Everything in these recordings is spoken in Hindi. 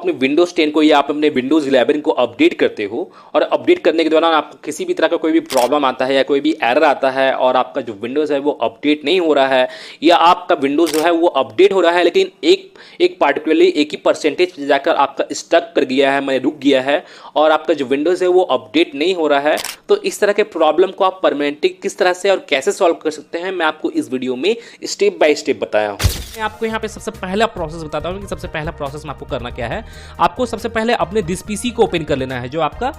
अपने विंडोज़ 10 को या आप अपने विंडोज़ 11 को अपडेट करते हो और अपडेट करने के दौरान आपको किसी भी तरह का कोई भी प्रॉब्लम आता है या कोई भी एरर आता है और आपका जो विंडोज़ है वो अपडेट नहीं हो रहा है, या आपका विंडोज़ जो है वो अपडेट हो रहा है लेकिन एक पार्टिकुलरली एक ही परसेंटेज पे जाकर आपका स्टक कर गया है, मैंने रुक गया है और आपका जो विंडोज़ है वो अपडेट नहीं हो रहा है, तो इस तरह के प्रॉब्लम को आप परमानेंटली किस तरह से और कैसे सॉल्व कर सकते हैं मैं आपको इस वीडियो में स्टेप बाय स्टेप बताया हूँ। मैं आपको यहाँ पे सबसे पहला प्रोसेस बताता हूँ कि सबसे पहला प्रोसेस में आपको करना क्या है। आपको सबसे पहले अपने दिस पीसी को ओपन कर लेना है। जो आपका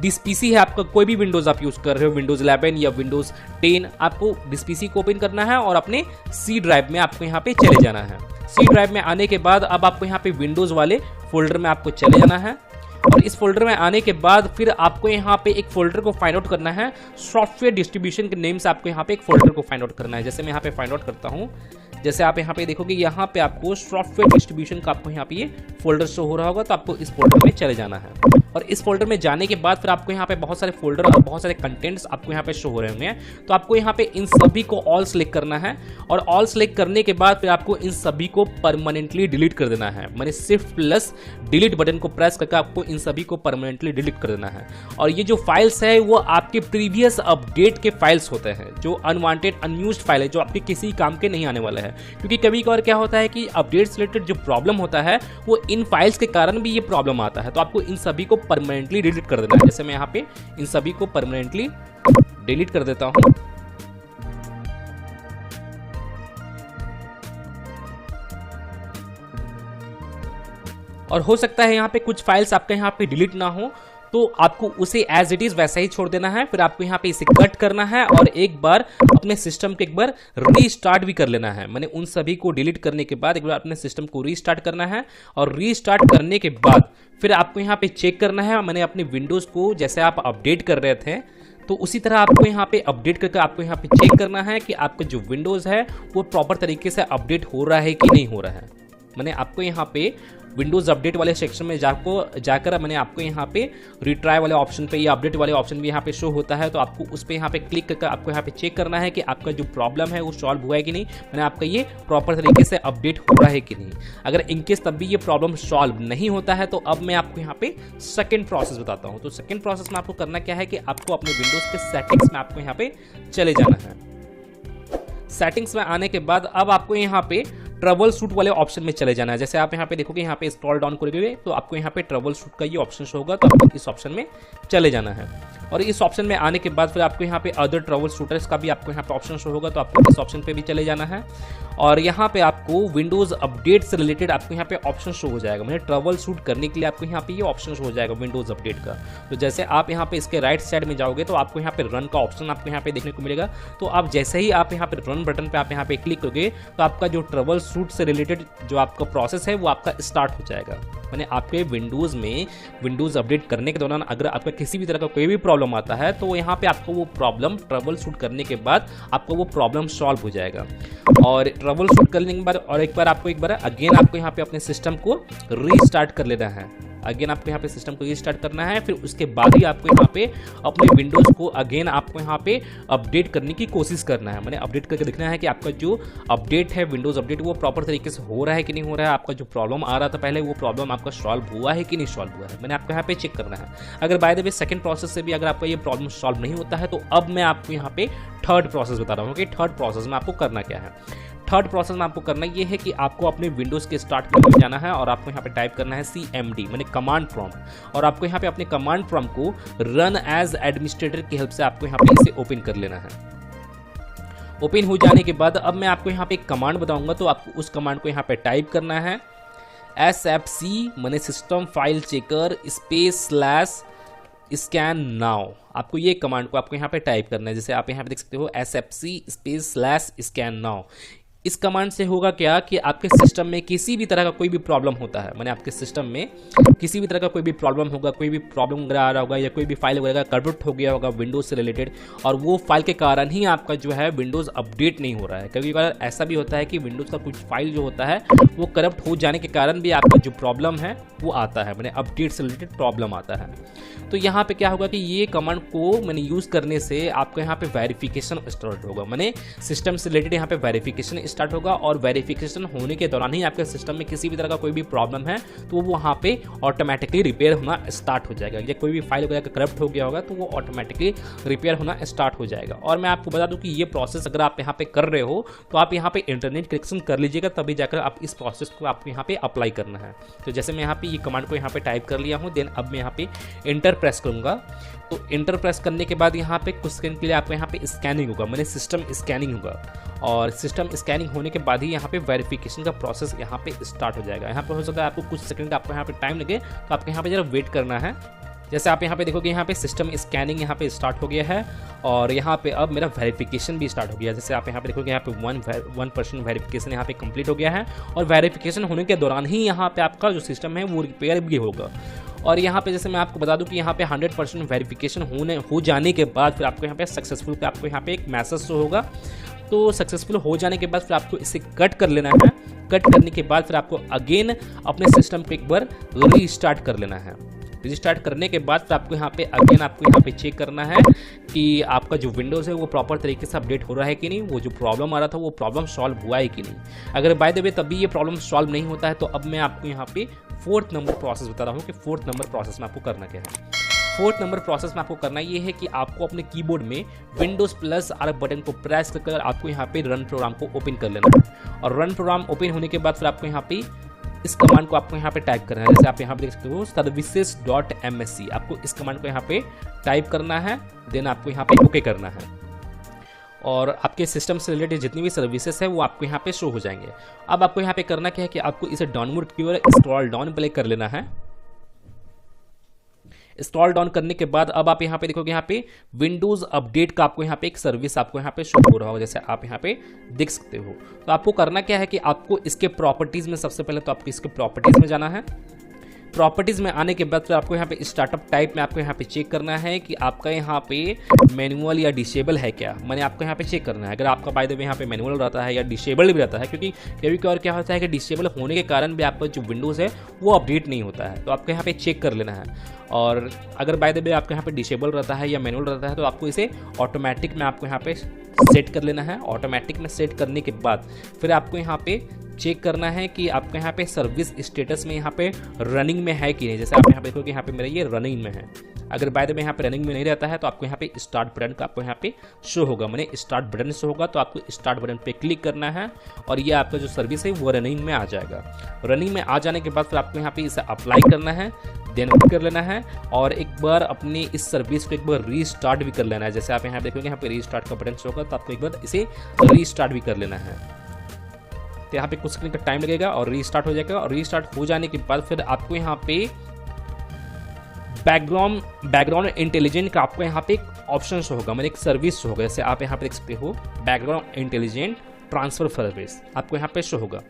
दिस पीसी है, आपका कोई भी विंडोज आप यूज कर रहे हो, विंडोज 11 या विंडोज 10, आपको दिस पीसी को ओपन करना है और अपने सी ड्राइव में आपको यहाँ पे चले जाना है। सी ड्राइव में आने के बाद अब आपको यहाँ पे विंडोज वाले फोल्डर में आपको चले जाना है और इस फोल्डर में आने के बाद फिर आपको यहाँ पे एक फोल्डर को फाइंड आउट करना है। सॉफ्टवेयर डिस्ट्रीब्यूशन के नेम से आपको यहाँ पे एक फोल्डर को फाइंड आउट करना है। जैसे मैं यहाँ पे फाइंड आउट करता हूँ, जैसे आप यहाँ पे देखोगे यहाँ पे आपको सॉफ्टवेयर डिस्ट्रीब्यूशन का आपको यहाँ पे ये फोल्डर शो हो रहा होगा, तो आपको इस फोल्डर में चले जाना है। और इस फोल्डर में जाने के बाद फिर आपको यहाँ पे बहुत सारे फोल्डर और बहुत सारे कंटेंट्स आपको यहाँ पे शो हो रहे होंगे, तो आपको यहाँ पे इन सभी को ऑल सेलेक्ट करना है और ऑल सेलेक्ट करने के बाद फिर आपको इन सभी को परमानेंटली डिलीट कर देना है। मैंने शिफ्ट प्लस डिलीट बटन को प्रेस करके आपको इन सभी को परमानेंटली डिलीट कर देना है। और ये जो फाइल्स है वो आपके प्रीवियस अपडेट के फाइल्स होते हैं, जो अनवांटेड अनयूज्ड फाइल है, जो आपके किसी काम के नहीं आने वाला है। क्योंकि कभी कभार क्या होता है कि अपडेट से रिलेटेड जो प्रॉब्लम होता है वो इन फाइल्स के कारण भी ये प्रॉब्लम आता है, तो आपको इन सभी को परमानेंटली डिलीट कर देना है। जैसे मैं यहाँ पे इन सभी को परमानेंटली डिलीट कर देता हूं। और हो सकता है यहाँ पे कुछ फाइल्स आपके यहाँ पे डिलीट ना हो, तो आपको उसे एज इट इज वैसा ही छोड़ देना है। फिर आपको यहाँ पे इसे कट करना है और एक बार अपने सिस्टम को एक बार रीस्टार्ट भी कर लेना है। मैंने उन सभी को डिलीट करने के बाद एक बार अपने सिस्टम को रीस्टार्ट करना है और रीस्टार्ट करने के बाद फिर आपको यहाँ पे चेक करना है। मैंने अपने विंडोज को जैसे आप अपडेट कर रहे थे तो उसी तरह आपको यहाँ पे अपडेट करके आपको यहाँ पे चेक करना है कि आपका जो विंडोज है वो प्रॉपर तरीके से अपडेट हो रहा है कि नहीं हो रहा है। मैंने आपको यहाँ पे विंडोज अपडेट वाले सेक्शन में जाकर मैंने आपको यहाँ पे रिट्राई वाले ऑप्शन पे या अपडेट वाले ऑप्शन भी यहाँ पे शो होता है, तो आपको उस पे यहाँ पे क्लिक करके आपको यहाँ पे चेक करना है कि आपका जो प्रॉब्लम है वो सॉल्व हुआ है कि नहीं, मैंने आपका ये प्रॉपर तरीके से अपडेट हो रहा है कि नहीं। अगर इनकेस तब भी ये प्रॉब्लम सॉल्व नहीं होता है तो अब मैं आपको यहाँ पे सेकेंड प्रोसेस बताता हूँ। तो सेकेंड प्रोसेस में आपको करना क्या है कि आपको अपने विंडोज के सेटिंग्स में आपको यहाँ पे चले जाना है। सेटिंग्स में आने के बाद अब आपको यहाँ पे ट्रबल शूट वाले ऑप्शन में चले जाना है। जैसे आप यहाँ पे देखोगे यहाँ पे स्क्रॉल डाउन करोगे तो आपको यहाँ पे ट्रबल शूट का ये ऑप्शन शो होगा, तो आपको इस ऑप्शन में चले जाना है। और इस ऑप्शन में आने के बाद फिर आपको यहाँ पे अदर ट्रबल शूटर्स का भी आपको यहाँ पे ऑप्शन शो होगा, तो आपको इस ऑप्शन पे भी चले जाना है। और यहाँ पे आपको विंडोज अपडेट से रिलेटेड आपको यहाँ पे ऑप्शन शो हो जाएगा। मैंने ट्रबल शूट करने के लिए आपको यहाँ पे ये ऑप्शन शो हो जाएगा विंडोज अपडेट का। तो जैसे आप यहाँ पे इसके राइट साइड में जाओगे तो आपको यहाँ पे रन का ऑप्शन आपको यहाँ पे देखने को मिलेगा। तो आप जैसे ही आप यहाँ पे रन बटन पे आप यहाँ पे क्लिक करोगे तो आपका जो ट्रबल शूट से रिलेटेड जो आपका प्रोसेस है वो आपका स्टार्ट हो जाएगा। मैंने आपके विंडोज में विंडोज अपडेट करने के दौरान अगर आपका किसी भी तरह का कोई भी प्रॉब्लम आता है तो यहाँ पे आपको वो प्रॉब्लम ट्रबल शूट करने के बाद आपको वो प्रॉब्लम सॉल्व हो जाएगा। और ट्रबल शूट करने के बाद और एक बार अगेन आपको यहाँ पे अपने सिस्टम को रीस्टार्ट कर लेना है। अगेन आपको यहाँ पे सिस्टम को रीस्टार्ट करना है, फिर उसके बाद ही आपको यहाँ पे अपने विंडोज को अगेन आपको यहाँ पे अपडेट करने की कोशिश करना है। मैंने अपडेट करके देखना है कि आपका जो अपडेट है विंडोज अपडेट वो प्रॉपर तरीके से हो रहा है कि नहीं हो रहा है। आपका जो प्रॉब्लम आ रहा था पहले वो प्रॉब्लम आपका सॉल्व हुआ है कि नहीं सॉल्व हुआ है, मैंने आपको यहाँ पे चेक करना है। अगर by the way second process से भी अगर आपका ये प्रॉब्लम सॉल्व नहीं होता है तो अब मैं आपको यहाँ पे थर्ड प्रोसेस बता रहा हूँ कि थर्ड प्रोसेस में आपको करना क्या है। थर्ड प्रोसेस में आपको करना ये है कि आपको अपने विंडोज़ के स्टार्ट मेनू में जाना है और आपको यहाँ पे टाइप करना है CMD मैंने कमांड प्रॉम्प्ट, और आपको यहाँ पे अपने कमांड प्रॉम्प्ट को रन एज एडमिनिस्ट्रेटर की हेल्प से आपको यहाँ पे इसे ओपन कर लेना है। ओपन हो जाने के बाद अब मैं आपको यहाँ पे एक कमांड बताऊंगा, तो आपको उस कमांड को यहाँ पे टाइप करना है SFC मैंने system file checker scan now. आपको ये कमांड को आपको यहाँ पे टाइप करना है। जैसे आप यहाँ पे देख सकते हो SFC स्कैन नाउ। इस कमांड से होगा क्या कि आपके सिस्टम में किसी भी तरह का कोई भी प्रॉब्लम होता है, मैंने आपके सिस्टम में किसी भी तरह का कोई भी प्रॉब्लम होगा, कोई भी प्रॉब्लम वगैरह आ रहा होगा या कोई भी फाइल वगैरह करप्ट हो गया होगा विंडोज से रिलेटेड, और वो फाइल के कारण ही आपका जो है विंडोज अपडेट नहीं हो रहा है। कभी कभार ऐसा भी होता है कि विंडोज का कुछ फाइल जो होता है वो करप्ट हो जाने के कारण भी आपका जो प्रॉब्लम है वो आता है, मैंने अपडेट से रिलेटेड प्रॉब्लम आता है। तो यहाँ पे क्या होगा कि ये कमांड को मैंने यूज करने से आपको यहाँ पे वेरिफिकेशन स्टार्ट होगा। मैंने सिस्टम से रिलेटेड यहाँ पे वेरिफिकेशन स्टार्ट होगा और वेरिफिकेशन होने के दौरान ही आपके सिस्टम में किसी भी तरह का कोई भी प्रॉब्लम है तो वो वहाँ पे ऑटोमेटिकली रिपेयर होना स्टार्ट हो जाएगा। या कोई भी फाइल वगैरह करप्ट हो गया होगा तो वो ऑटोमेटिकली रिपेयर होना स्टार्ट हो जाएगा। और मैं आपको बता दूं कि ये प्रोसेस अगर आप यहाँ पे कर रहे हो तो आप यहाँ पे इंटरनेट कनेक्शन कर लीजिएगा, तभी जाकर आप इस प्रोसेस को आपको यहाँ पे अप्लाई करना है। तो जैसे मैं यहाँ पे ये कमांड को यहाँ पे टाइप कर लिया हूँ, देन अब मैं यहाँ पे एंटर प्रेस करूँगा। तो एंटर प्रेस करने के बाद यहाँ पे कुछ सेकंड के लिए आपको यहाँ पे स्कैनिंग होगा, मैंने सिस्टम स्कैनिंग होगा और सिस्टम स्कैनिंग होने के बाद ही यहाँ पे वेरिफिकेशन का प्रोसेस यहाँ पे स्टार्ट हो जाएगा। यहाँ पे हो सकता है आपको कुछ सेकंड आपको यहाँ पे टाइम लगे, तो आपको यहाँ पे जरा वेट करना है। जैसे आप यहाँ पे देखोगे यहाँ पे सिस्टम स्कैनिंग यहाँ पे स्टार्ट हो गया है और यहाँ पे अब मेरा वेरिफिकेशन भी स्टार्ट हो गया है। जैसे आप यहाँ पे देखोगे यहाँ पे 1% वेरिफिकेशन यहाँ पे कंप्लीट हो गया है और वेरिफिकेशन होने के दौरान ही यहाँ पे आपका जो सिस्टम है वो रिपेयर भी होगा। और यहाँ पे जैसे मैं आपको बता दूं कि यहाँ पे 100% वेरिफिकेशन हो जाने के बाद फिर आपको यहाँ पे सक्सेसफुल का आपको यहाँ पे एक मैसेज शो होगा। तो सक्सेसफुल हो जाने के बाद फिर आपको इसे कट कर लेना है। कट करने के बाद फिर आपको अगेन अपने सिस्टम को एक बार रीस्टार्ट कर लेना है। रिस्टार्ट करने के बाद फिर आपको यहाँ पे अगेन आपको यहाँ पे चेक करना है कि आपका जो विंडोज़ है वो प्रॉपर तरीके से अपडेट हो रहा है कि नहीं, वो जो प्रॉब्लम आ रहा था वो प्रॉब्लम सॉल्व हुआ है कि नहीं। अगर बाय द वे तभी ये प्रॉब्लम सॉल्व नहीं होता है तो अब मैं आपको यहाँ पे 4th नंबर प्रोसेस बता रहा हूँ कि 4th नंबर प्रोसेस में आपको करना क्या है। 4th नंबर प्रोसेस में आपको करना ये है कि आपको अपने कीबोर्ड में Windows+R बटन को प्रेस कर आपको यहाँ पे रन प्रोग्राम को ओपन कर लेना है। और रन प्रोग्राम ओपन होने के बाद फिर आपको यहाँ पे इस कमांड को आपको यहाँ पे टाइप करना है। जैसे आप यहाँ पे देख सकते हो services.msc, आपको इस कमांड को यहाँ पे टाइप करना है, देन आपको यहाँ पे ओके करना है और आपके सिस्टम से रिलेटेड जितनी भी सर्विसेज है वो आपको यहाँ पे शो हो जाएंगे। अब आपको यहाँ पे करना क्या है कि आपको इसे डाउनलोड की ओर स्क्रॉल डाउन प्ले कर लेना है। स्क्रॉल डाउन करने के बाद अब आप यहाँ पे देखोगे यहाँ पे विंडोज अपडेट का आपको यहाँ पे एक सर्विस आपको यहाँ पे शो हो रहा होगा, जैसे आप यहाँ पे देख सकते हो। तो आपको करना क्या है कि आपको इसके प्रॉपर्टीज में सबसे पहले तो आपको इसके प्रॉपर्टीज में जाना है। प्रॉपर्टीज में आने के बाद फिर आपको यहाँ पे स्टार्टअप टाइप में आपको यहाँ पे चेक करना है कि आपका यहाँ पे मैनुअल या डिसेबल है क्या। मैंने आपको यहाँ पे चेक करना है। अगर आपका बाय द वे यहाँ पे मैनुअल रहता है या डिसेबल भी रहता है, क्योंकि कभी कभी क्या होता है कि डिसेबल होने के कारण भी आपका जो विंडोज़ है वो अपडेट नहीं होता है, तो आपको यहाँ पे चेक कर लेना है। और अगर बाय द वे आपके यहाँ पे डिसेबल रहता है या मैनुअल रहता है तो आपको इसे ऑटोमेटिक में आपको यहाँ पे सेट कर लेना है। ऑटोमेटिक में सेट करने के बाद फिर आपको यहाँ पे चेक करना है कि आपका यहाँ पे सर्विस स्टेटस में यहाँ पे रनिंग में है कि नहीं। जैसे आप यहाँ पे देखोगे यहाँ पे मेरा ये रनिंग में है। अगर बाय द वे यहाँ पे रनिंग में नहीं रहता है तो आपको यहाँ पे स्टार्ट बटन का आपको यहाँ पे शो होगा, मैंने स्टार्ट बटन शो होगा, तो आपको स्टार्ट बटन पे क्लिक करना है और ये आपका जो सर्विस है वो रनिंग में आ जाएगा। रनिंग में आ जाने के बाद फिर आपको यहाँ पे इसे अप्लाई करना है, देन कर लेना है और एक बार अपनी इस सर्विस को एक बार रीस्टार्ट भी कर लेना है। जैसे आप यहाँ देखोगे यहाँ पे रीस्टार्ट का बटन शो होगा, तो आपको एक बार इसे रीस्टार्ट भी कर लेना है। तो यहाँ पे कुछ सेकंड का टाइम लगेगा और रीस्टार्ट हो जाएगा। और रीस्टार्ट हो जाने के बाद फिर आपको यहाँ पे बैकग्राउंड इंटेलिजेंट का आपको यहाँ पे एक ऑप्शन शो होगा, मैंने एक सर्विस शो होगा। जैसे आप यहाँ पे देख सकते हो बैकग्राउंड इंटेलिजेंट ट्रांसफर सर्विस आपको यहाँ पे शो होगा।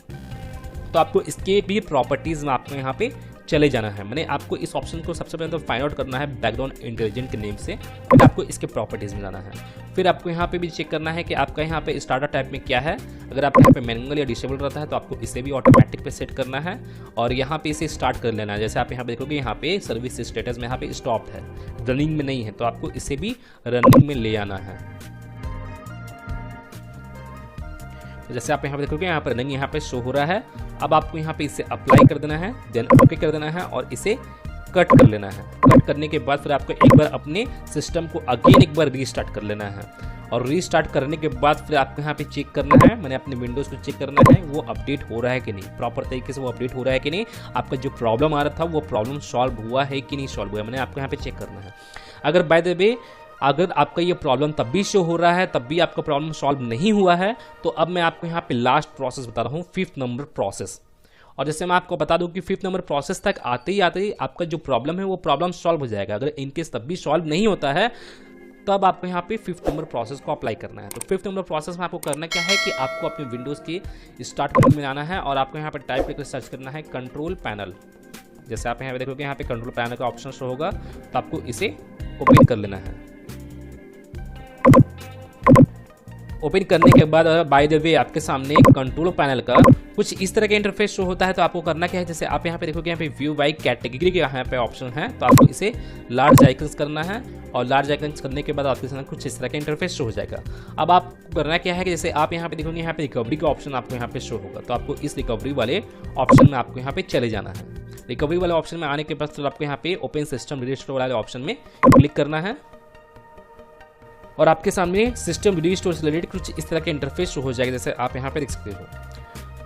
तो आपको इसके भी प्रॉपर्टीज में आपको यहाँ पे चले जाना है। मैंने आपको इस ऑप्शन को सबसे पहले तो फाइंड आउट करना है बैकग्राउंड इंटेलिजेंट के नेम से, फिर आपको इसके प्रॉपर्टीज में जाना है। फिर आपको यहाँ पे भी चेक करना है कि आपका यहाँ पे स्टार्टर टाइप में क्या है। अगर आपका यहाँ पे मैनुअल या डिसेबल रहता है तो आपको इसे भी ऑटोमेटिक पे सेट करना है और यहाँ पे इसे स्टार्ट कर लेना है। जैसे आप यहाँ पे देखोगे यहाँ पे सर्विस स्टेटस में यहाँ पे स्टॉप है, रनिंग में नहीं है, तो आपको इसे भी रनिंग में ले आना है। तो जैसे आप यहाँ पे देखोगे यहाँ पर रनिंग यहाँ पे शो हो रहा है। अब आपको यहाँ पे इसे अप्लाई कर देना है, देन ओके कर देना है और इसे कट कर लेना है। कट करने के बाद फिर आपको एक बार अपने सिस्टम को अगेन एक बार रीस्टार्ट कर लेना है और रीस्टार्ट करने के बाद फिर आपको यहाँ पे चेक करना है, मैंने अपने विंडोज़ को चेक करना है वो अपडेट हो रहा है कि नहीं, प्रॉपर तरीके से वो अपडेट हो रहा है कि नहीं, आपका जो प्रॉब्लम आ रहा था वो प्रॉब्लम सॉल्व हुआ है कि नहीं सॉल्व हुआ है, मैंने आपको यहाँ पे चेक करना है। अगर बाय द वे अगर आपका ये प्रॉब्लम तब भी शो हो रहा है, तब भी आपका प्रॉब्लम सॉल्व नहीं हुआ है, तो अब मैं आपको यहाँ पे लास्ट प्रोसेस बता रहा हूँ, 5th नंबर प्रोसेस। और जैसे मैं आपको बता दूं कि 5th नंबर प्रोसेस तक आते ही आपका जो प्रॉब्लम है वो प्रॉब्लम सॉल्व हो जाएगा। अगर इनकेस तब भी सॉल्व नहीं होता है तब आपको यहाँ पे 5th नंबर प्रोसेस को अप्लाई करना है। तो 5th नंबर प्रोसेस में आपको करना क्या है कि आपको अपने विंडोज़ की स्टार्ट मेनू में आना है और आपको यहाँ पे टाइप करके सर्च करना है कंट्रोल पैनल। जैसे आप यहाँ पे देखोगे यहाँ पे कंट्रोल पैनल का ऑप्शन शो होगा, तो आपको इसे ओपन कर लेना है। ओपन करने के बाद बाय द वे आपके सामने कंट्रोल पैनल का कुछ इस तरह का इंटरफेस शो होता है। तो आपको करना क्या है, जैसे आप यहाँ पे देखोगे यहाँ पे व्यू बाय कैटेगरी के यहाँ पे ऑप्शन है, तो आपको इसे लार्ज आइकन्स करना है और लार्ज आइकन्स करने के बाद आपके सामने कुछ इस तरह का इंटरफेस शो हो जाएगा। अब आपको करना क्या है कि जैसे आप यहाँ पे देखोगे यहाँ पे रिकवरी का ऑप्शन आपको यहाँ पे शो होगा, तो आपको इस रिकवरी वाले ऑप्शन में आपको यहाँ पे चले जाना है। रिकवरी वाले ऑप्शन में आने के बाद तो आपको यहाँ पे ओपन सिस्टम रिस्टोर वाले ऑप्शन में क्लिक करना है और आपके सामने सिस्टम रिस्टोर से रिलेटेड कुछ इस तरह के इंटरफेस शो हो जाएगा, जैसे आप यहाँ पे देख सकते हो।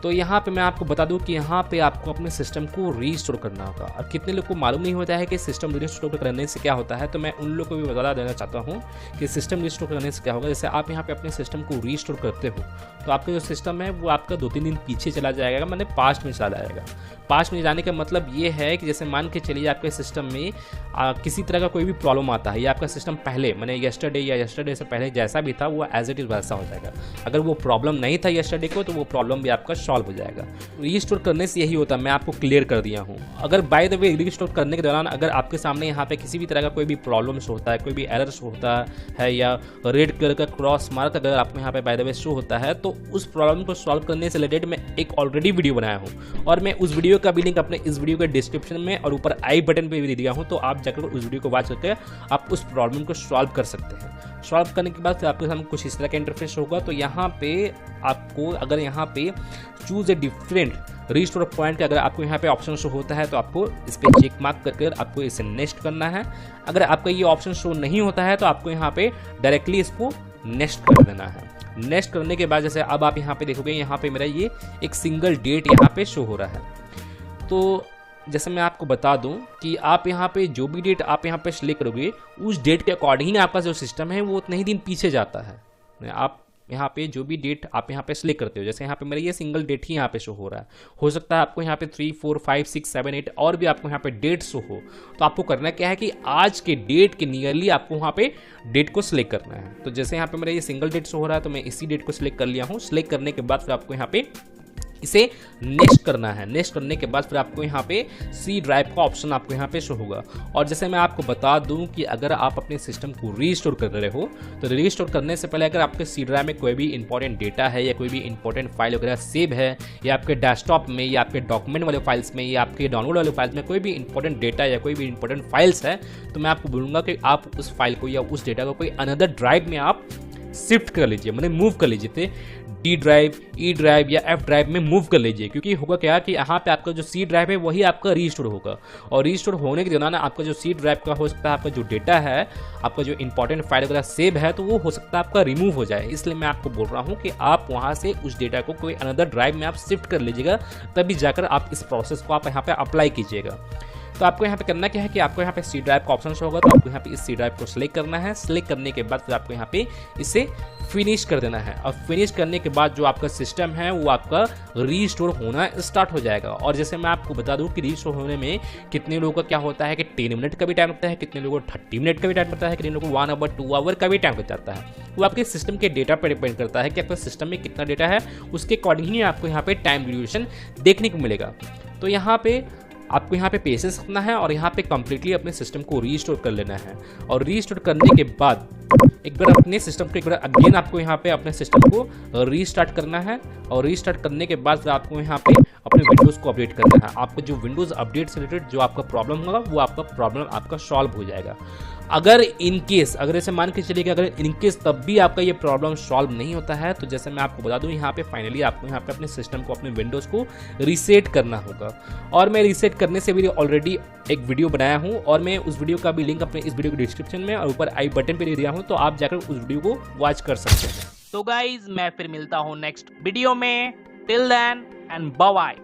तो यहाँ पे मैं आपको बता दूं कि यहाँ पे आपको अपने सिस्टम को रीस्टोर करना होगा। और कितने लोग को मालूम नहीं होता है कि सिस्टम रीस्टोर करने से क्या होता है, तो मैं उन लोगों को भी बता देना चाहता हूँ कि सिस्टम रीस्टोर करने से क्या होगा। जैसे आप यहाँ पे अपने सिस्टम को रीस्टोर करते हो तो आपका जो सिस्टम है वो आपका 2-3 दिन पीछे चला जाएगा, मतलब पास्ट में चला जाएगा। पास्ट में जाने का मतलब ये है कि जैसे मान के चलिए आपके सिस्टम में किसी तरह का कोई भी प्रॉब्लम आता है या आपका सिस्टम पहले मैंने येस्टरडे या येस्टरडे से पहले जैसा भी था वो एज इट इज़ वैसा हो जाएगा। अगर वो प्रॉब्लम नहीं था येस्टरडे को तो वो प्रॉब्लम भी आपका सॉल्व हो जाएगा। रीस्टोर करने से यही होता है, मैं आपको क्लियर कर दिया हूँ। अगर बाय द वे रीस्टोर करने के दौरान अगर आपके सामने यहाँ पे किसी भी तरह का कोई भी प्रॉब्लम शो होता है, कोई भी एरर शो होता है या रेड कलर का क्रॉस मार्क अगर आपको यहाँ पे बाय द वे शो होता है, तो उस प्रॉब्लम को सॉल्व करने से रिलेटेड मैं एक ऑलरेडी वीडियो बनाया हूँ और मैं उस वीडियो का भी लिंक अपने इस वीडियो के डिस्क्रिप्शन में और ऊपर आई बटन पे भी दे दिया हूँ, तो आप जाकर उस वीडियो को वॉच करके आप उस प्रॉब्लम को सॉल्व कर सकते हैं। सॉल्व करने के बाद फिर आपके सामने कुछ इस तरह का इंटरफेस होगा। तो यहाँ पे आपको अगर यहाँ पे choose a different restore point का अगर आपको यहाँ पे ऑप्शन शो होता है तो आपको इस पर चेक मार्क करके आपको इसे नेक्स्ट करना है। अगर आपका ये ऑप्शन शो नहीं होता है तो आपको यहाँ पे डायरेक्टली इसको नेक्स्ट कर देना है। नेक्स्ट करने के बाद जैसे अब आप यहाँ पे देखोगे यहाँ पे मेरा ये एक सिंगल डेट यहाँ पे शो हो रहा है। तो जैसे मैं आपको बता दूं कि आप यहाँ पे जो भी डेट आप यहाँ पे सिलेक्ट करोगे उस डेट के अकॉर्डिंग आपका जो सिस्टम है वो उतने ही दिन पीछे जाता है। आप यहाँ पे जो भी डेट आप यहाँ पे सिलेक्ट करते हो, जैसे यहाँ पे मेरा ये सिंगल डेट ही यहाँ पे शो हो रहा है, हो सकता है आपको यहाँ पे 3, 4, 5, 6, 7, 8 और भी आपको यहाँ पे डेट शो हो। तो आपको करना क्या है कि आज के डेट के नियरली आपको वहाँ पे डेट को सिलेक्ट करना है। तो जैसे यहाँ पे मेरा ये सिंगल डेट शो हो रहा है तो मैं इसी डेट को सिलेक्ट कर लिया हूँ। सिलेक्ट करने के बाद फिर आपको यहाँ पे इसे नेक्स्ट करना है। नेक्स्ट करने के बाद फिर आपको यहाँ पे सी ड्राइव का ऑप्शन आपको यहाँ पे शो होगा। और जैसे मैं आपको बता दूं कि अगर आप अपने सिस्टम को रीस्टोर कर रहे हो तो रीस्टोर करने से पहले अगर आपके सी ड्राइव में कोई भी इंपॉर्टेंट डेटा है या कोई भी इंपॉर्टेंट फाइल वगैरह सेव है या आपके डेस्कटॉप में या आपके डॉक्यूमेंट वाले फाइल्स में या आपके डाउनलोड वाले फाइल्स में कोई भी इंपॉर्टेंट डेटा या कोई भी इंपॉर्टेंट फाइल्स है, तो मैं आपको बोलूँगा कि आप उस फाइल को या उस डेटा को कोई अनदर ड्राइव में आप शिफ्ट कर लीजिए, मतलब मूव कर लीजिए थे डी ड्राइव, ई ड्राइव या एफ ड्राइव में मूव कर लीजिए। क्योंकि होगा क्या कि यहाँ पे आपका जो सी ड्राइव है वही आपका रीस्टोर होगा और रीस्टोर होने के दौरान आपका जो सी ड्राइव का हो सकता है आपका जो डेटा है, आपका जो इंपॉर्टेंट फाइल वगैरह सेव है तो वो हो सकता है आपका रिमूव हो जाए। इसलिए मैं आपको बोल रहा हूँ कि आप वहाँ से उस डेटा को कोई अनदर ड्राइव में आप शिफ्ट कर लीजिएगा, तभी जाकर आप इस प्रोसेस को आप यहाँ पे अप्लाई कीजिएगा। तो आपको यहाँ पे करना क्या है कि आपको यहाँ पे सी ड्राइव का ऑप्शन होगा, तो आपको यहाँ पे इस सी ड्राइव को सिलेक्ट करना है। सिलेक्ट करने के बाद फिर आपको यहाँ पे इसे फिनिश कर देना है और फिनिश करने के बाद जो आपका सिस्टम है वो आपका रीस्टोर होना स्टार्ट हो जाएगा। और जैसे मैं आपको बता दूं कि रीस्टोर होने में कितने लोगों का क्या होता है कि 10 मिनट का भी टाइम लगता है, कितने लोगों को 30 मिनट का भी टाइम लगता है, कितने लोगों को 1 आवर 2 आवर का भी टाइम लग जाता है। वो आपके सिस्टम के डेटा पर डिपेंड करता है कि आपका सिस्टम में कितना डेटा है, उसके अकॉर्डिंग ही आपको यहाँ पे टाइम ड्यूरेशन देखने को मिलेगा। तो यहाँ पे आपको यहाँ पे पेशेंस रखना है और यहाँ पे कम्प्लीटली अपने सिस्टम को रीस्टोर कर लेना है। और रीस्टोर करने के बाद एक बार अपने सिस्टम को एक बार अगेन आपको यहाँ पे अपने सिस्टम को रीस्टार्ट करना है और रीस्टार्ट करने के बाद फिर आपको यहाँ पे अपने विंडोज़ को अपडेट करना है। आपको जो विंडोज़ अपडेट से रिलेटेड जो आपका प्रॉब्लम होगा वो आपका प्रॉब्लम आपका सॉल्व हो जाएगा। अगर इनकेस अगर ऐसे मान के चलिए कि अगर इनकेस तब भी आपका ये प्रॉब्लम सॉल्व नहीं होता है तो जैसे मैं आपको बता दूं यहाँ पे फाइनली आपको यहाँ पे अपने सिस्टम को अपने विंडोज़ को रीसेट करना होगा। और मैं रीसेट करने से भी ऑलरेडी एक वीडियो बनाया हूँ और मैं उस वीडियो का भी लिंक अपने इस वीडियो के डिस्क्रिप्शन में और ऊपर आई बटन पे दे दिया हूँ, तो आप जाकर उस वीडियो को वॉच कर सकते हैं। तो गाइज मैं फिर मिलता हूँ नेक्स्ट वीडियो में। Till then and bye bye.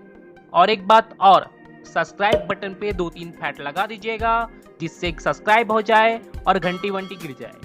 और एक बात और, सब्सक्राइब बटन पे 2-3 फैट लगा दीजिएगा जिससे सब्सक्राइब हो जाए और घंटी वंटी गिर जाए।